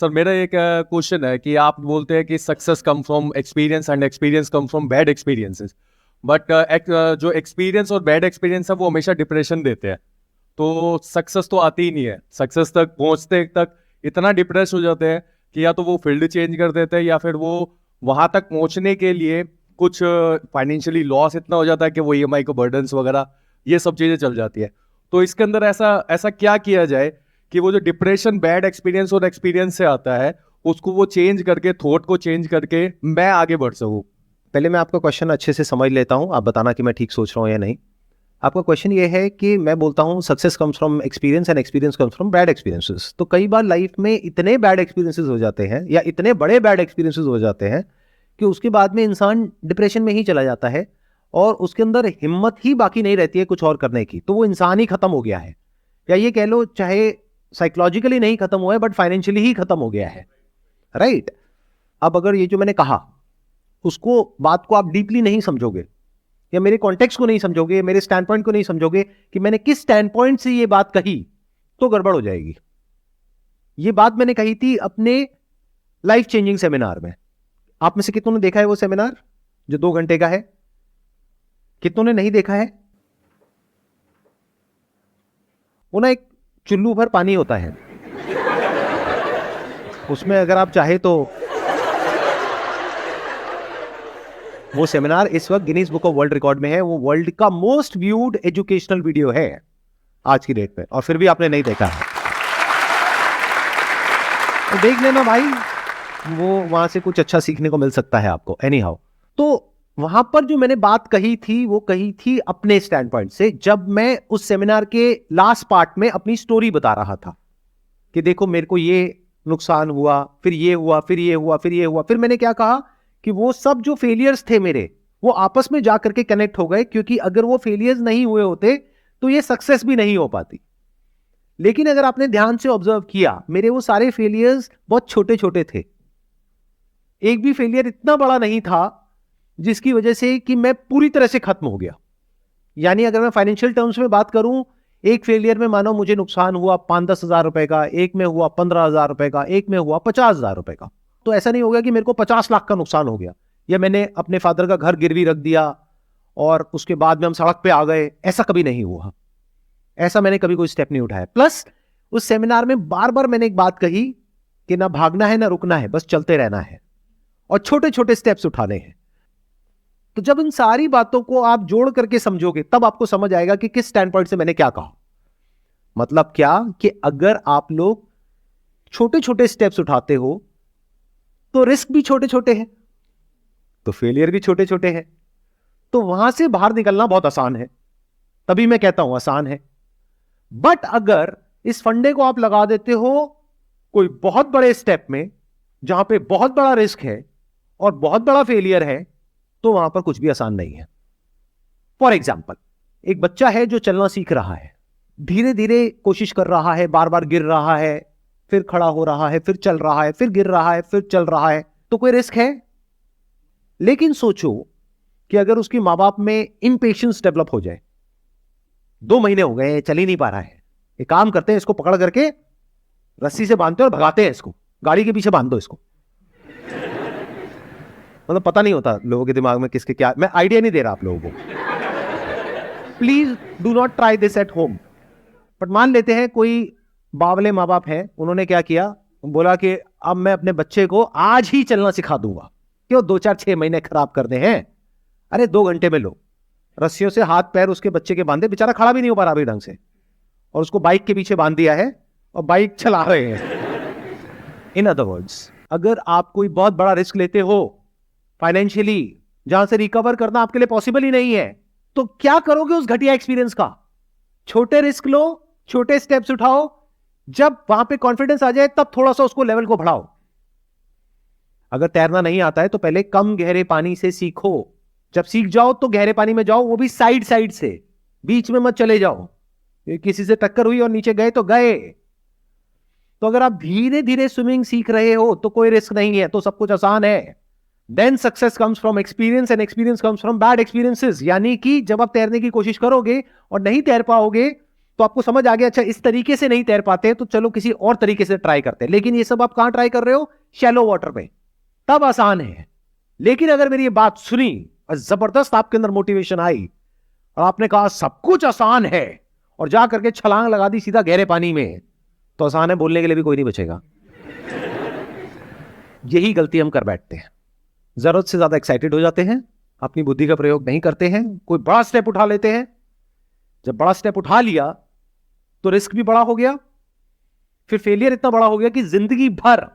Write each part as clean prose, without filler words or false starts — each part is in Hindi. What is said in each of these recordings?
सर मेरा एक क्वेश्चन है कि आप बोलते हैं कि success come from experience and experience come from bad experiences, but जो एक्सपीरियंस और बैड एक्सपीरियंस है वो हमेशा डिप्रेशन देते हैं, तो सक्सेस तो आती ही नहीं है। सक्सेस तक पहुंचते तक इतना डिप्रेस हो जाते हैं कि या तो वो फील्ड चेंज कर देते हैं या फिर वो वहां तक पहुंचने के लिए कुछ फाइनेंशियली लॉस इतना हो जाता है कि वो ईएमआई को बर्डन्स वगैरह ये सब चीजें चल जाती है। तो इसके अंदर ऐसा ऐसा क्या किया जाए कि वो जो डिप्रेशन बैड एक्सपीरियंस और एक्सपीरियंस से आता है उसको वो चेंज करके, थॉट को चेंज करके मैं आगे बढ़ सकूं। पहले मैं आपका क्वेश्चन अच्छे से समझ लेता हूं, आप बताना कि मैं ठीक सोच रहा हूं या नहीं। आपका क्वेश्चन ये है कि मैं बोलता हूं success comes from experience and experience comes from bad experiences. तो कई बार लाइफ में इतने बैड एक्सपीरियंसेस हो जाते हैं या इतने बड़े बैड एक्सपीरियंसेस हो जाते हैं कि उसके बाद में इंसान डिप्रेशन में ही चला जाता है और उसके अंदर हिम्मत ही बाकी नहीं रहती है कुछ और करने की, तो वो इंसान ही खत्म हो गया है। या ये कह लो चाहे साइकोलॉजिकली नहीं खत्म हुआ है बट फाइनेंशियली ही खत्म हो गया है, राइट। अब अगर ये जो मैंने कहा उसको बात को आप डीपली नहीं समझोगे या मेरे कॉन्टेक्स्ट को नहीं समझोगे, मेरे स्टैंड पॉइंट को नहीं समझोगे कि मैंने किस स्टैंड पॉइंट से ये बात कही, तो गड़बड़ हो जाएगी। ये बात मैंने कही थी अपने लाइफ चेंजिंग सेमिनार में। आप में से कितनों ने देखा है वो सेमिनार जो 2 घंटे का है? कितनों ने नहीं देखा है? वो ना एक चुल्लू भर पानी होता है, उसमें अगर आप चाहे तो वो सेमिनार इस वक्त Guinness book of world record में है। वो वर्ल्ड का मोस्ट व्यूड एजुकेशनल वीडियो है आज की डेट में, और फिर भी आपने नहीं देखा है तो देख लेना भाई, वो वहां से कुछ अच्छा सीखने को मिल सकता है आपको। एनी हाउ, तो वहां पर जो मैंने बात कही थी वो कही थी अपने स्टैंड पॉइंट से, जब मैं उस सेमिनार के लास्ट पार्ट में अपनी स्टोरी बता रहा था कि देखो मेरे को ये नुकसान हुआ, फिर ये हुआ, फिर ये हुआ, फिर ये हुआ। फिर मैंने क्या कहा कि वो सब जो फेलियर्स थे मेरे, वो आपस में जाकर के कनेक्ट हो गए, क्योंकि अगर वो फेलियर्स नहीं हुए होते तो ये सक्सेस भी नहीं हो पाती। लेकिन अगर आपने ध्यान से ऑब्जर्व किया, मेरे वो सारे फेलियर्स बहुत छोटे छोटे थे। एक भी फेलियर इतना बड़ा नहीं था जिसकी वजह से कि मैं पूरी तरह से खत्म हो गया। यानी अगर मैं फाइनेंशियल टर्म्स में बात करूं, एक फेलियर में मानो मुझे नुकसान हुआ 5-10 हजार रुपए का, एक में हुआ 15 हजार रुपए का, एक में हुआ 50 हजार रुपए का। तो ऐसा नहीं हो गया कि मेरे को 50 लाख का नुकसान हो गया या मैंने अपने फादर का घर गिरवी रख दिया और उसके बाद में हम सड़क पे आ गए। ऐसा कभी नहीं हुआ, ऐसा मैंने कभी कोई स्टेप नहीं उठाया। प्लस उस सेमिनार में बार बार मैंने एक बात कही कि ना भागना है ना रुकना है, बस चलते रहना है और छोटे छोटे स्टेप्स उठाने हैं। तो जब इन सारी बातों को आप जोड़ करके समझोगे तब आपको समझ आएगा कि किस स्टैंड पॉइंट से मैंने क्या कहा। मतलब क्या कि अगर आप लोग छोटे छोटे स्टेप्स उठाते हो तो रिस्क भी छोटे छोटे हैं, तो फेलियर भी छोटे छोटे हैं, तो वहां से बाहर निकलना बहुत आसान है। तभी मैं कहता हूं आसान है। बट अगर इस फंडे को आप लगा देते हो कोई बहुत बड़े स्टेप में जहां पे बहुत बड़ा रिस्क है और बहुत बड़ा फेलियर है, तो वहां पर कुछ भी आसान नहीं है। फॉर एग्जाम्पल, एक बच्चा है जो चलना सीख रहा है, धीरे धीरे कोशिश कर रहा है, बार बार गिर रहा है, फिर खड़ा हो रहा है, फिर चल रहा है, फिर गिर रहा है, फिर चल रहा है, तो कोई रिस्क है। लेकिन सोचो कि अगर उसके मां बाप में इंपेशेंस डेवलप हो जाए, 2 महीने हो गए चल ही नहीं पा रहा है, एक काम करते हैं इसको पकड़ करके रस्सी से बांधते और भगाते हैं इसको, गाड़ी के पीछे बांध दो इसको। मतलब पता नहीं होता लोगों के दिमाग में किसके क्या, मैं आइडिया नहीं दे रहा आप लोगों को। Please do not try this at home. But मान लेते हैं कोई बावले माँ बाप हैं, उन्होंने क्या किया, बोला कि अब मैं अपने बच्चे को आज ही चलना सिखा दूंगा। क्यों 2-4-6 महीने खराब करने हैं? अरे 2 घंटे में लो, रस्सियों से हाथ पैर उसके बच्चे के बांधे, बेचारा खड़ा भी नहीं हो पा रहा अभी ढंग से, और उसको बाइक के पीछे बांध दिया है और बाइक चला रहे हैं। इन अदर वर्ड्स, अगर आप कोई बहुत बड़ा रिस्क लेते हो फाइनेंशियली, जहां से रिकवर करना आपके लिए पॉसिबल ही नहीं है, तो क्या करोगे उस घटिया एक्सपीरियंस का? छोटे रिस्क लो, छोटे स्टेप्स उठाओ, जब वहां पे कॉन्फिडेंस आ जाए तब थोड़ा सा उसको लेवल को बढ़ाओ। अगर तैरना नहीं आता है तो पहले कम गहरे पानी से सीखो, जब सीख जाओ तो गहरे पानी में जाओ, वो भी साइड साइड से, बीच में मत चले जाओ। किसी से टक्कर हुई और नीचे गए तो गए। तो अगर आप धीरे धीरे स्विमिंग सीख रहे हो तो कोई रिस्क नहीं है, तो सब कुछ आसान है। Then success comes from experience and experience comes from bad experiences. यानी कि जब आप तैरने की कोशिश करोगे और नहीं तैर पाओगे तो आपको समझ आ गया, अच्छा इस तरीके से नहीं तैर पाते तो चलो किसी और तरीके से ट्राई करते हैं। लेकिन ये सब आप कहां ट्राई कर रहे हो? शैलो वाटर में, तब आसान है। लेकिन अगर मेरी ये बात सुनी और जबरदस्त आपके अंदर मोटिवेशन आई और आपने कहा सब कुछ आसान है और जा करके छलांग लगा दी सीधा गहरे पानी में, तो आसान है बोलने के लिए भी कोई नहीं बचेगा। यही गलती हम कर बैठते हैं, जरूरत से ज्यादा एक्साइटेड हो जाते हैं, अपनी बुद्धि का प्रयोग नहीं करते हैं, कोई बड़ा स्टेप उठा लेते हैं। जब बड़ा स्टेप उठा लिया तो रिस्क भी बड़ा हो गया, फिर फेलियर इतना बड़ा हो गया कि जिंदगी भर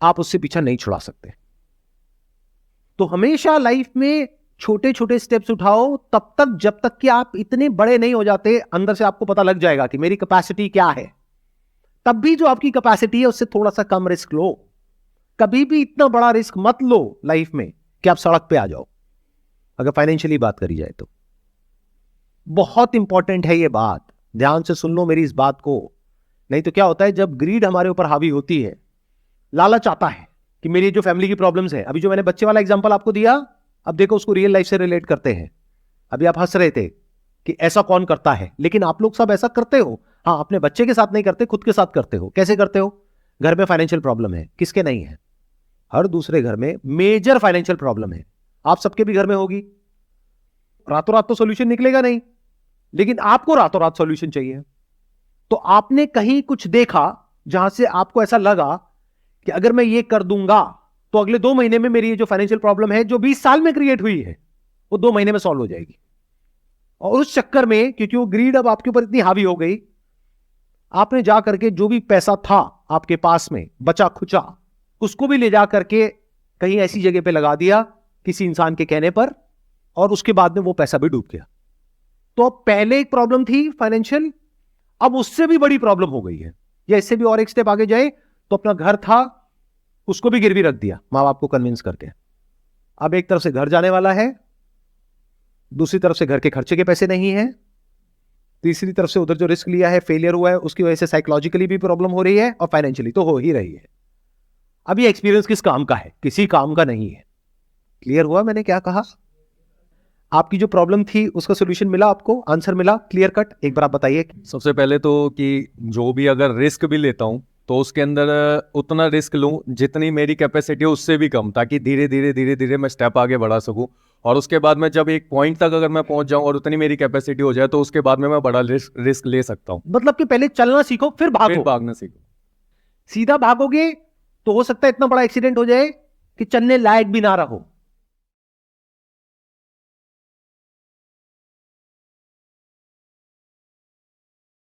आप उससे पीछा नहीं छुड़ा सकते। तो हमेशा लाइफ में छोटे छोटे स्टेप्स उठाओ, तब तक जब तक कि आप इतने बड़े नहीं हो जाते। अंदर से आपको पता लग जाएगा कि मेरी कैपेसिटी क्या है। तब भी जो आपकी कैपेसिटी है उससे थोड़ा सा कम रिस्क लो। कभी भी इतना बड़ा रिस्क मत लो लाइफ में कि आप सड़क पे आ जाओ, अगर फाइनेंशियली बात करी जाए तो। बहुत इंपॉर्टेंट है ये बात, ध्यान से सुन लो मेरी इस बात को। नहीं तो क्या होता है, जब ग्रीड हमारे ऊपर हावी होती है, लालच आता है कि मेरी जो फैमिली की प्रॉब्लम्स है, अभी जो मैंने बच्चे वाला एग्जांपल आपको दिया, अब देखो उसको रियल लाइफ से रिलेट करते हैं। अभी आप हंस रहे थे कि ऐसा कौन करता है, लेकिन आप लोग सब ऐसा करते हो। हाँ, अपने बच्चे के साथ नहीं करते, खुद के साथ करते हो। कैसे करते हो? घर में फाइनेंशियल प्रॉब्लम है, किसके नहीं है? हर दूसरे घर में मेजर फाइनेंशियल प्रॉब्लम है, आप सबके भी घर में होगी। रातों रात तो सॉल्यूशन निकलेगा नहीं, लेकिन आपको रातों रात सॉल्यूशन चाहिए। तो आपने कहीं कुछ देखा जहां से आपको ऐसा लगा कि अगर मैं ये कर दूंगा तो अगले 2 महीने में मेरी ये जो फाइनेंशियल प्रॉब्लम है, जो 20 साल में क्रिएट हुई है, वो 2 महीने में सॉल्व हो जाएगी। और उस चक्कर में, क्योंकि वो ग्रीड अब आपके ऊपर इतनी हावी हो गई, आपने जा करके जो भी पैसा था आपके पास में बचा खुचा, उसको भी ले जा करके कहीं ऐसी जगह पे लगा दिया किसी इंसान के कहने पर, और उसके बाद में वो पैसा भी डूब गया। तो अब पहले एक प्रॉब्लम थी फाइनेंशियल, अब उससे भी बड़ी प्रॉब्लम हो गई है। या इससे भी और एक स्टेप आगे जाए तो अपना घर था, उसको भी गिरवी रख दिया मां बाप को कन्विंस करके। अब एक तरफ से घर जाने वाला है, दूसरी तरफ से घर के खर्चे के पैसे नहीं है, तीसरी तरफ से उधर जो रिस्क लिया है, फेलियर हुआ है, उसकी वजह से साइकोलॉजिकली भी प्रॉब्लम हो रही है और फाइनेंशियली तो हो ही रही है। अब ये एक्सपीरियंस किस काम का है? किसी काम का नहीं है। क्लियर हुआ मैंने क्या कहा? आपकी जो प्रॉब्लम थी उसका सोल्यूशन मिला आपको, आंसर मिला क्लियर कट? एक बार आप बताइए। सबसे पहले तो कि जो भी अगर रिस्क भी लेता हूँ तो उसके अंदर उतना रिस्क लूँ जितनी मेरी कैपेसिटी है, उससे भी कम, ताकि धीरे धीरे धीरे धीरे मैं स्टेप आगे बढ़ा सकूँ। और उसके बाद में जब एक पॉइंट तक अगर मैं पहुंच जाऊं और उतनी मेरी कैपेसिटी हो जाए, तो उसके बाद में मैं बड़ा रिस्क ले सकता हूँ। मतलब कि पहले चलना सीखो फिर भागो। भागना सीखो। सीधा भागोगे तो हो सकता है इतना बड़ा एक्सीडेंट हो जाए कि चलने लायक भी ना रहो।